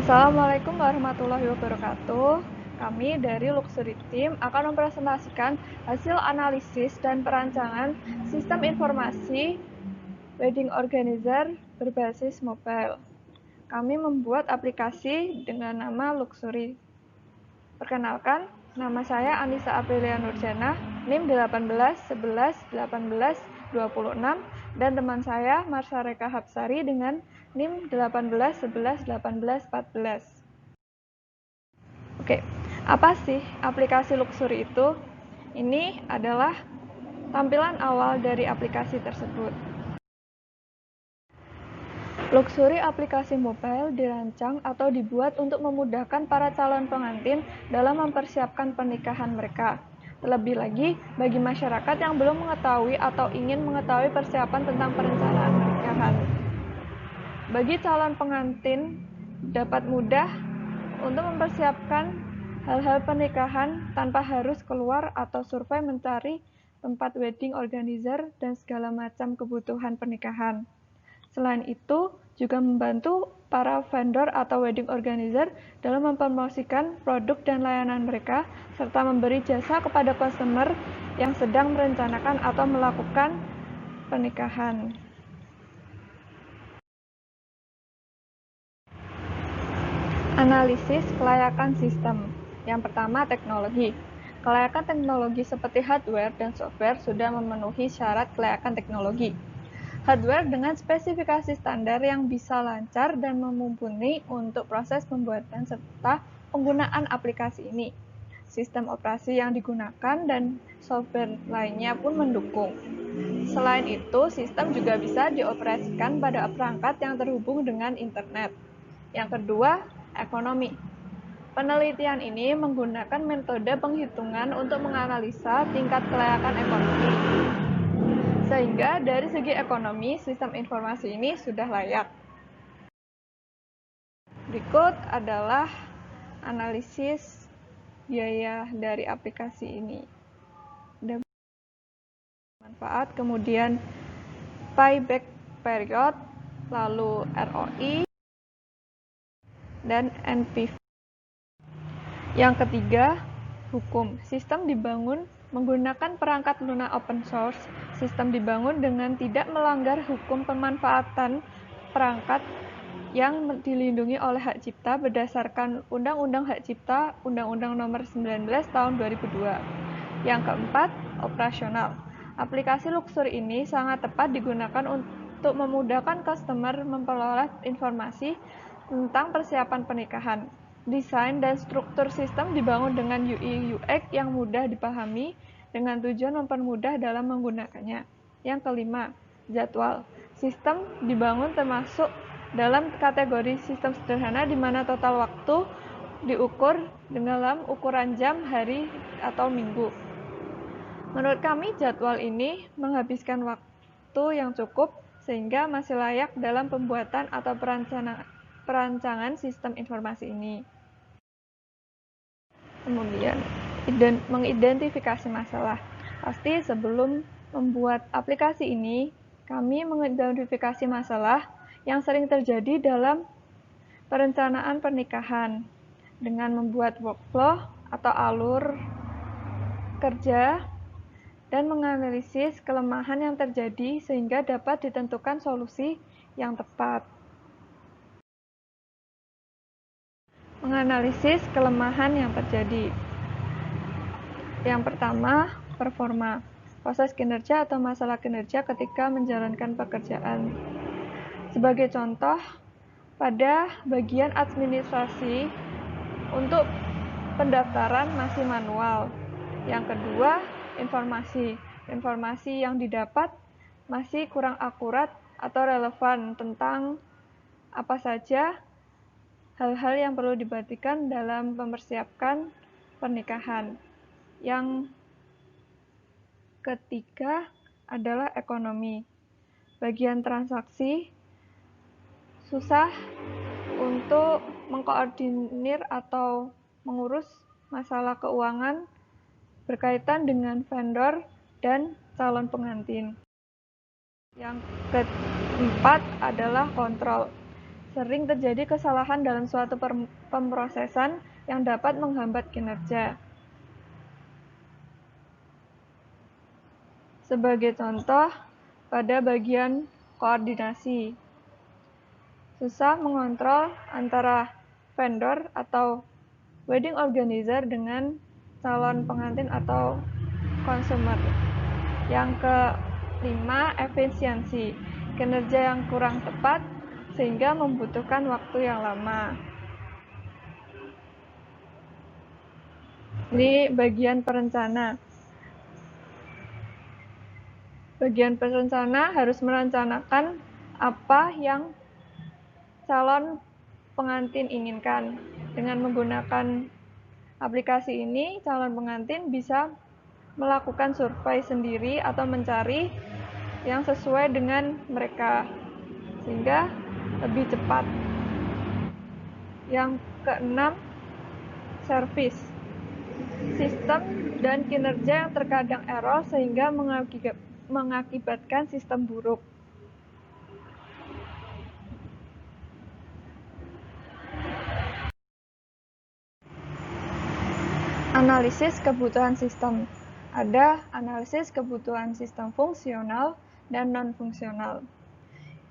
Assalamualaikum warahmatullahi wabarakatuh. Kami dari Luxury Team akan mempresentasikan hasil analisis dan perancangan sistem informasi wedding organizer berbasis mobile. Kami membuat aplikasi dengan nama Luxury. Perkenalkan, nama saya Anissa Aprilia Nurjana, NIM 18 11 18 26, dan teman saya Marsha Reka Hapsari dengan NIM 18 11 18 14. Oke, apa sih aplikasi Luxury itu? Ini adalah tampilan awal dari aplikasi tersebut. Luxury aplikasi mobile dirancang atau dibuat untuk memudahkan para calon pengantin dalam mempersiapkan pernikahan mereka. Terlebih lagi, bagi masyarakat yang belum mengetahui atau ingin mengetahui persiapan tentang perencanaan pernikahan. Bagi calon pengantin, dapat mudah untuk mempersiapkan hal-hal pernikahan tanpa harus keluar atau survei mencari tempat wedding organizer dan segala macam kebutuhan pernikahan. Selain itu, juga membantu para vendor atau wedding organizer dalam mempromosikan produk dan layanan mereka, serta memberi jasa kepada customer yang sedang merencanakan atau melakukan pernikahan. Analisis kelayakan sistem. Yang pertama, teknologi. Kelayakan teknologi seperti hardware dan software sudah memenuhi syarat kelayakan teknologi. Hardware dengan spesifikasi standar yang bisa lancar dan mumpuni untuk proses pembuatan serta penggunaan aplikasi ini. Sistem operasi yang digunakan dan software lainnya pun mendukung. Selain itu, sistem juga bisa dioperasikan pada perangkat yang terhubung dengan internet. Yang kedua, ekonomi. Penelitian ini menggunakan metode penghitungan untuk menganalisa tingkat kelayakan ekonomi. Sehingga dari segi ekonomi, sistem informasi ini sudah layak. Berikut adalah analisis biaya dari aplikasi ini. Ada manfaat, kemudian payback period, lalu ROI, dan NPV. Yang ketiga, hukum. Sistem dibangun menggunakan perangkat lunak open source. Sistem dibangun dengan tidak melanggar hukum pemanfaatan perangkat yang dilindungi oleh hak cipta berdasarkan Undang-Undang Hak Cipta Undang-Undang Nomor 19 Tahun 2002. Yang keempat, operasional. Aplikasi Luxury ini sangat tepat digunakan untuk memudahkan customer memperoleh informasi tentang persiapan pernikahan. Desain dan struktur sistem dibangun dengan UI UX yang mudah dipahami dengan tujuan mempermudah dalam menggunakannya. Yang kelima, jadwal. Sistem dibangun termasuk dalam kategori sistem sederhana di mana total waktu diukur dalam ukuran jam, hari, atau minggu. Menurut kami, jadwal ini menghabiskan waktu yang cukup sehingga masih layak dalam pembuatan atau perancangan sistem informasi ini. Kemudian, mengidentifikasi masalah. Pasti sebelum membuat aplikasi ini, kami mengidentifikasi masalah yang sering terjadi dalam perencanaan pernikahan dengan membuat workflow atau alur kerja dan menganalisis kelemahan yang terjadi sehingga dapat ditentukan solusi yang tepat. Menganalisis kelemahan yang terjadi. Yang pertama, performa. Proses kinerja atau masalah kinerja ketika menjalankan pekerjaan. Sebagai contoh, pada bagian administrasi untuk pendaftaran masih manual. Yang kedua, informasi. Informasi yang didapat masih kurang akurat atau relevan tentang apa saja hal-hal yang perlu diperhatikan dalam mempersiapkan pernikahan. Yang ketiga adalah ekonomi. Bagian transaksi susah untuk mengkoordinir atau mengurus masalah keuangan berkaitan dengan vendor dan calon pengantin. Yang keempat adalah kontrol. sering terjadi kesalahan dalam suatu pemrosesan yang dapat menghambat kinerja. Sebagai contoh, pada bagian koordinasi, susah mengontrol antara vendor atau wedding organizer dengan calon pengantin atau consumer. Yang kelima, efisiensi, kinerja yang kurang tepat sehingga membutuhkan waktu yang lama. Ini bagian perencana. Bagian perencana harus merencanakan apa yang calon pengantin inginkan. Dengan menggunakan aplikasi ini, calon pengantin bisa melakukan survei sendiri atau mencari yang sesuai dengan mereka, sehingga lebih cepat. Yang keenam, service. Sistem dan kinerja yang terkadang error sehingga mengakibatkan sistem buruk. Analisis kebutuhan sistem. Ada analisis kebutuhan sistem fungsional dan non-fungsional.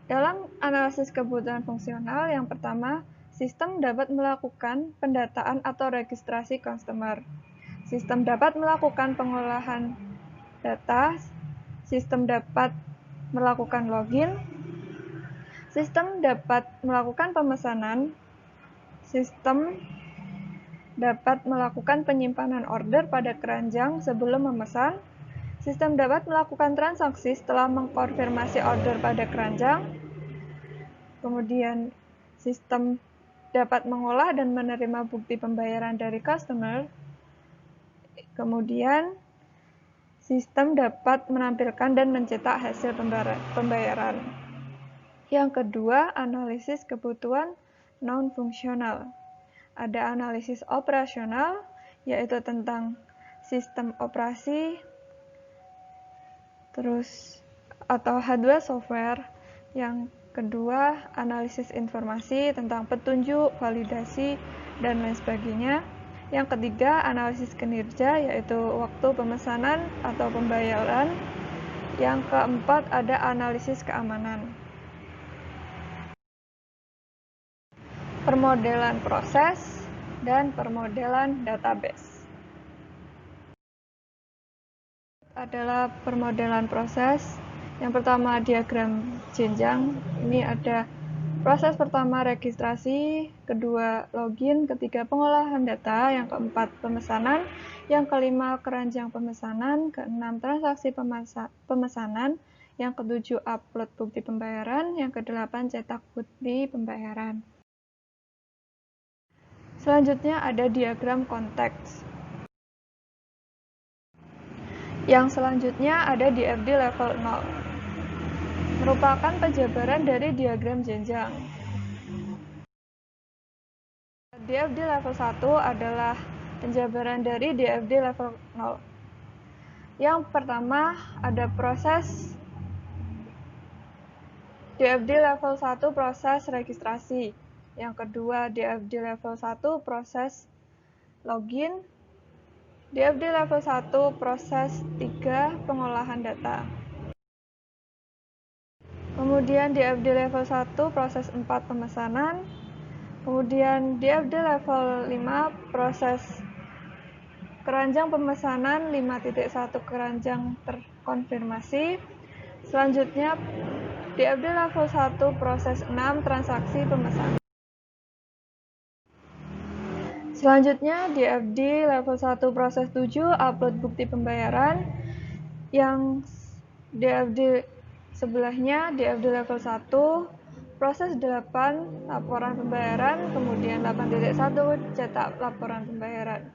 Dalam analisis kebutuhan fungsional, yang pertama, sistem dapat melakukan pendataan atau registrasi customer. Sistem dapat melakukan pengolahan data. Sistem dapat melakukan login. Sistem dapat melakukan pemesanan. Sistem dapat melakukan penyimpanan order pada keranjang sebelum memesan. Sistem dapat melakukan transaksi setelah mengkonfirmasi order pada keranjang. Kemudian, sistem dapat mengolah dan menerima bukti pembayaran dari customer. Kemudian, sistem dapat menampilkan dan mencetak hasil pembayaran. Yang kedua, analisis kebutuhan non-fungsional. Ada analisis operasional, yaitu tentang sistem operasi, atau hardware software. Yang kedua, analisis informasi tentang petunjuk, validasi, dan lain sebagainya. Yang ketiga, analisis kinerja, yaitu waktu pemesanan atau pembayaran. Yang keempat, ada analisis keamanan. Permodelan proses dan permodelan database. Adalah permodelan proses. Yang pertama, diagram jenjang. Ini ada proses pertama, registrasi, kedua, login, ketiga, pengolahan data, yang keempat, pemesanan, yang kelima, keranjang pemesanan, keenam, transaksi pemesanan, yang ketujuh, upload bukti pembayaran, yang kedelapan, cetak bukti pembayaran. Selanjutnya ada diagram konteks. Yang selanjutnya ada DFD level 0. Merupakan penjabaran dari diagram jenjang. DFD level 1 adalah penjabaran dari DFD level 0. Yang pertama ada proses DFD level 1 proses registrasi. Yang kedua, DFD level 1 proses login. DFD level 1 proses 3 pengolahan data. Kemudian DFD level 1 proses 4 pemesanan. Kemudian DFD level 5 proses keranjang pemesanan 5.1 keranjang terkonfirmasi. Selanjutnya DFD level 1 proses 6 transaksi pemesanan. Selanjutnya DFD level 1 proses 7 upload bukti pembayaran. Yang DFD sebelahnya DFD level 1 proses 8 laporan pembayaran, kemudian 8.1 cetak laporan pembayaran.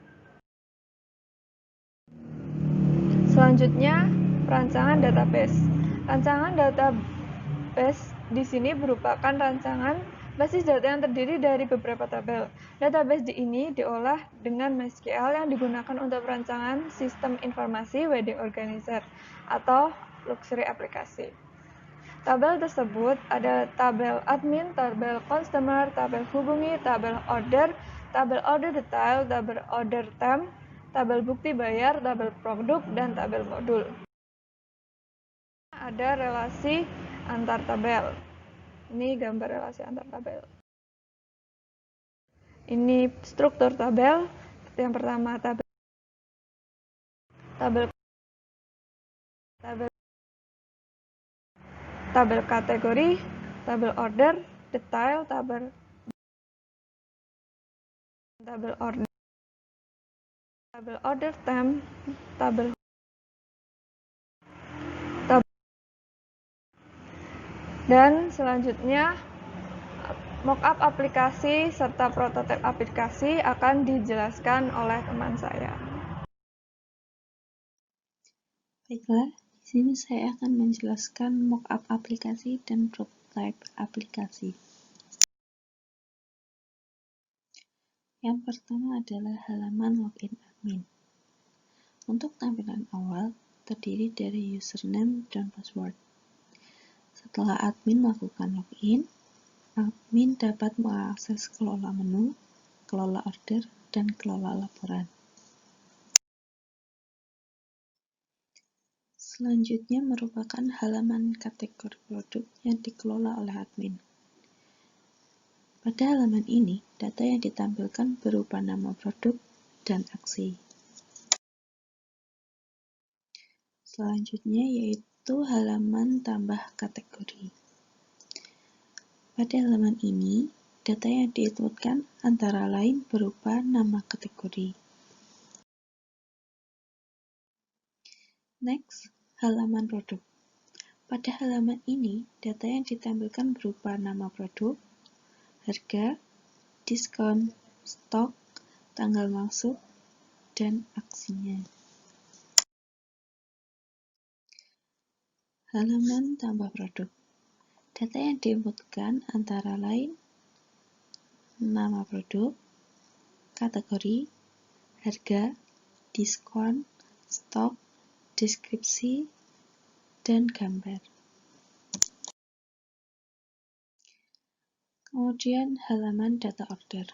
Selanjutnya rancangan database. Rancangan database di sini merupakan rancangan basis data yang terdiri dari beberapa tabel. Database ini diolah dengan MySQL yang digunakan untuk perancangan sistem informasi wedding organizer atau luxury aplikasi. Tabel tersebut ada tabel admin, tabel customer, tabel hubungi, tabel order detail, tabel order temp, tabel bukti bayar, tabel produk, dan tabel modul. Ada relasi antar tabel. Ini gambar relasi antar tabel. Ini struktur tabel. Yang pertama tabel kategori, tabel order detail, tabel order temp, dan selanjutnya mockup aplikasi serta prototipe aplikasi akan dijelaskan oleh teman saya. Baiklah, di sini saya akan menjelaskan mockup aplikasi dan prototipe aplikasi. Yang pertama adalah halaman login admin. Untuk tampilan awal, terdiri dari username dan password. Setelah admin melakukan login, admin dapat mengakses kelola menu, kelola order, dan kelola laporan. Selanjutnya merupakan halaman kategori produk yang dikelola oleh admin. Pada halaman ini, data yang ditampilkan berupa nama produk dan aksi. Selanjutnya yaitu halaman tambah kategori. Pada halaman ini, data yang diinputkan antara lain berupa nama kategori. Next, halaman produk. Pada halaman ini, data yang ditampilkan berupa nama produk, harga, diskon, stok, tanggal masuk, dan aksinya. Halaman tambah produk. Data yang diinputkan antara lain nama produk, kategori, harga, diskon, stok, deskripsi, dan gambar. Kemudian halaman data order.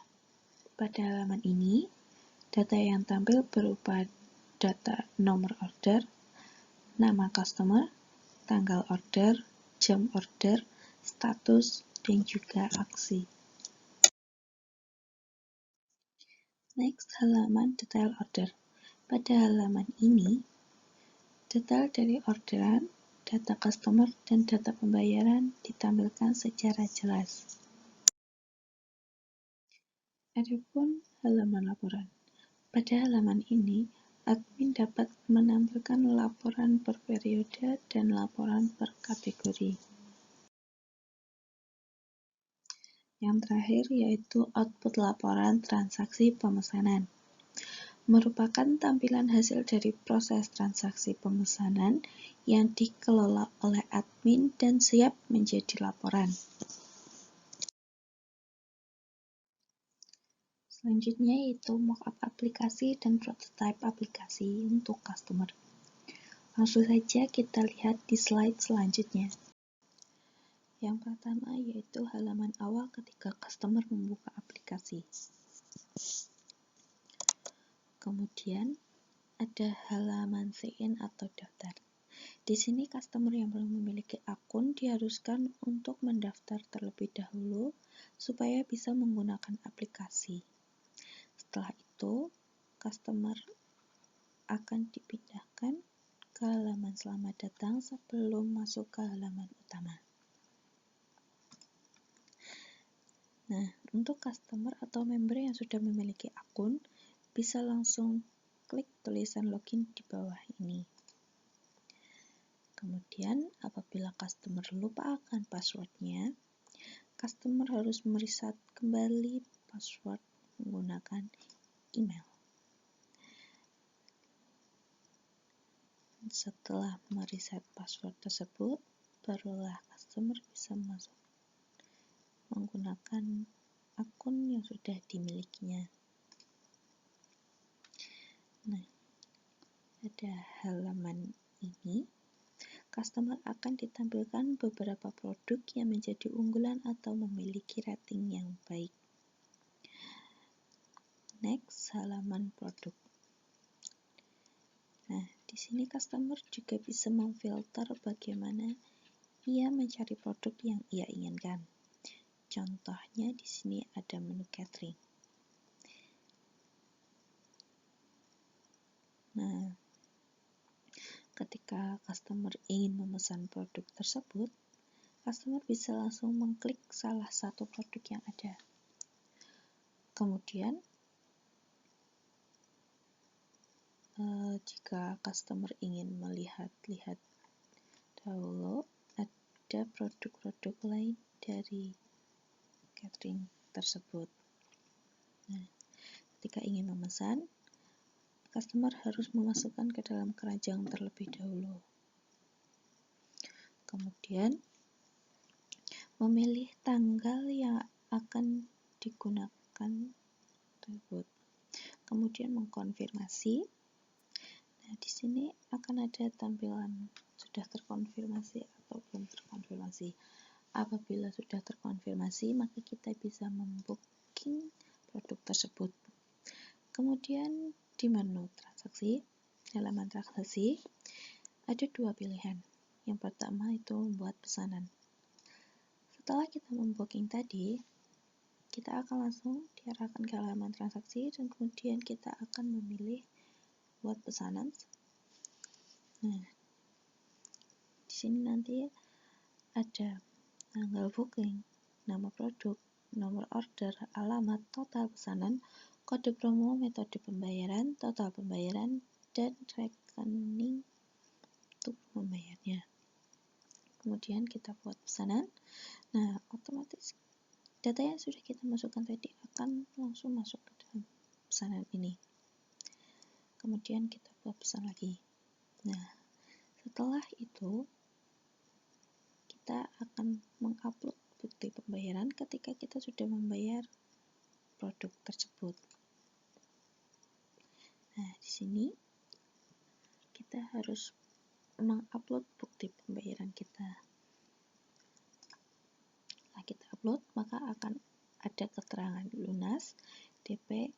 Pada halaman ini, data yang tampil berupa data nomor order, nama customer, tanggal order, jam order, status, dan juga aksi. Next, halaman detail order. Pada halaman ini, detail dari orderan, data customer, dan data pembayaran ditampilkan secara jelas. Adapun halaman laporan. Pada halaman ini, admin dapat menampilkan laporan per periode dan laporan per kategori. Yang terakhir yaitu output laporan transaksi pemesanan. Merupakan tampilan hasil dari proses transaksi pemesanan yang dikelola oleh admin dan siap menjadi laporan. Selanjutnya yaitu mockup aplikasi dan prototipe aplikasi untuk customer. Langsung saja kita lihat di slide selanjutnya. Yang pertama yaitu halaman awal ketika customer membuka aplikasi. Kemudian ada halaman sign atau daftar. Di sini customer yang belum memiliki akun diharuskan untuk mendaftar terlebih dahulu supaya bisa menggunakan aplikasi. Setelah itu, customer akan dipindahkan ke halaman selamat datang sebelum masuk ke halaman utama. Nah, untuk customer atau member yang sudah memiliki akun, bisa langsung klik tulisan login di bawah ini. Kemudian, apabila customer lupa akan passwordnya, customer harus mereset kembali password menggunakan email. Setelah mereset password tersebut, barulah customer bisa masuk menggunakan akun yang sudah dimilikinya. Nah, pada halaman ini, customer akan ditampilkan beberapa produk yang menjadi unggulan atau memiliki rating yang baik. Next, halaman produk. Nah, di sini customer juga bisa memfilter bagaimana ia mencari produk yang ia inginkan. Contohnya di sini ada menu catering. Nah, ketika customer ingin memesan produk tersebut, customer bisa langsung mengklik salah satu produk yang ada. Kemudian, jika customer ingin melihat-lihat dahulu, ada produk-produk lain dari catering tersebut. Nah, ketika ingin memesan, customer harus memasukkan ke dalam keranjang terlebih dahulu. Kemudian, memilih tanggal yang akan digunakan tersebut. Kemudian mengkonfirmasi. Nah, di sini akan ada tampilan sudah terkonfirmasi atau belum terkonfirmasi. Apabila sudah terkonfirmasi, maka kita bisa membooking produk tersebut. Kemudian di menu transaksi, halaman transaksi, ada dua pilihan. Yang pertama itu membuat pesanan. Setelah kita membooking tadi, kita akan langsung diarahkan ke halaman transaksi dan kemudian kita akan memilih buat pesanan. Nah, di sini nanti ada tanggal booking, nama produk, nomor order, alamat, total pesanan, kode promo, metode pembayaran, total pembayaran, dan rekening untuk membayarnya. Kemudian kita buat pesanan. Nah, otomatis data yang sudah kita masukkan tadi akan langsung masuk ke dalam pesanan ini. Kemudian kita buat pesan lagi. Nah, setelah itu kita akan mengupload bukti pembayaran ketika kita sudah membayar produk tersebut. Nah, di sini kita harus mengupload bukti pembayaran kita. Setelah kita upload, maka akan ada keterangan lunas, DP,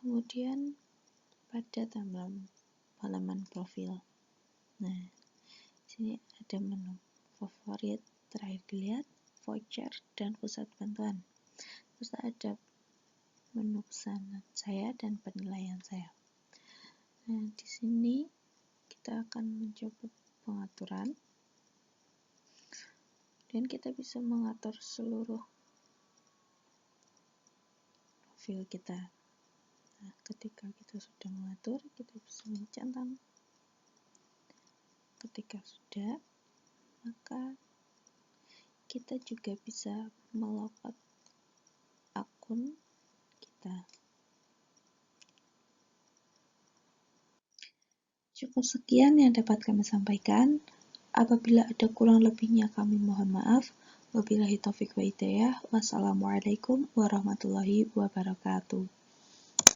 kemudian pada tampilan halaman profil. Nah, di sini ada menu favorit, terakhir dilihat, voucher, dan pusat bantuan. Terus ada menu pesanan saya dan penilaian saya. Nah, di sini kita akan mencoba pengaturan dan kita bisa mengatur seluruh profil kita. Nah, ketika kita sudah mengatur, kita bisa mencentang. Ketika sudah, maka kita juga bisa melogout akun kita. Cukup sekian yang dapat kami sampaikan. Apabila ada kurang lebihnya kami mohon maaf. Wabillahi taufiq wa hidayah. Wassalamualaikum warahmatullahi wabarakatuh.